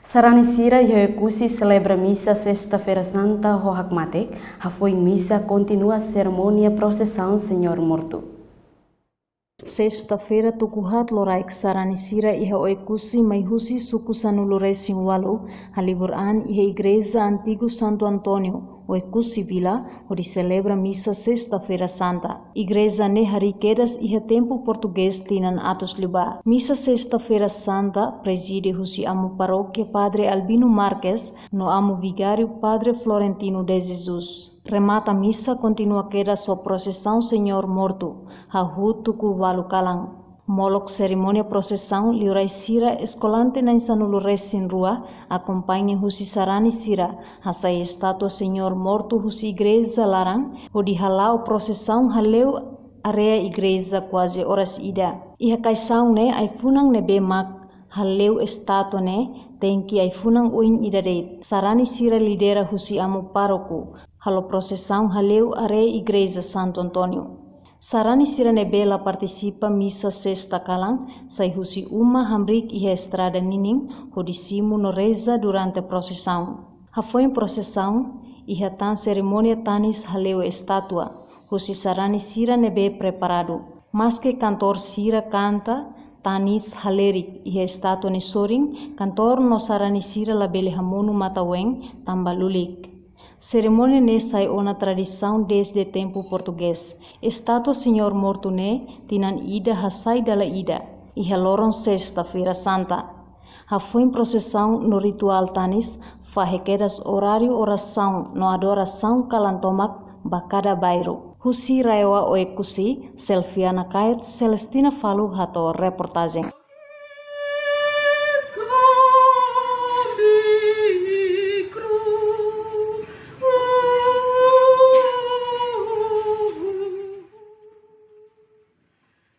Saranisira Yoekusi celebra missa Sexta-feira Santa Rohakmatek, foi missa continua a cerimônia procissão Senhor Morto. Sexta-feira tukuhat loraik Saranisira iha oekusi maihusi suku sanulure singwalu haliburan iha igreja antigo Santo Antônio oekusi vila onde celebra missa Sexta-feira Santa. Igreja ne harikedas iha tempo português tinan atos liba. Missa Sexta-feira Santa preside husi amu paróquia Padre Albino Marques no amu vigário Padre Florentino de Jesus. Remata missa continua queda so procissão Senhor Morto, hahu tuku walu kalang. Molok cerimônia procissão liurai sira escolante na insanulu resin rua, acompanha husi sarani sira, hasai estátua Senhor Morto husi igreja larang, o di halau procissão haleu area igreja quase horas ida. Iha kaisau ne ai funang ne bemak haleu estátua ne, tenki ai funang uin ida deit. Sarani sira lidera husi amu paroku, halo procissão haleu area igreja Santo Antônio. Sarani sira nebela participa missa sexta kalang, sai husi uma hamrik iha estrada nining, hodisimu no reza durante procissão. Hafoin procissão, iha tan cerimônia tanis haleu estátua, husi sarani sira nebe preparado. Mas que cantor sira canta, tanis halerik iha estátua ni soring, cantor no sarani sira labele hamunu mataweng, tambalulik. Cerimônia ne sai ona tradição desde tempo português. Estátua Senhor Morto ne tinan ida hasai dala ida. Iha loron Sexta-feira Santa. Hafuin procissão no ritual tanis, fahekedas horário oração no adoração kalantomak bakada bairro. Husi raiwa oekusi, Selviana Kait, Celestina Falu hato reportagem.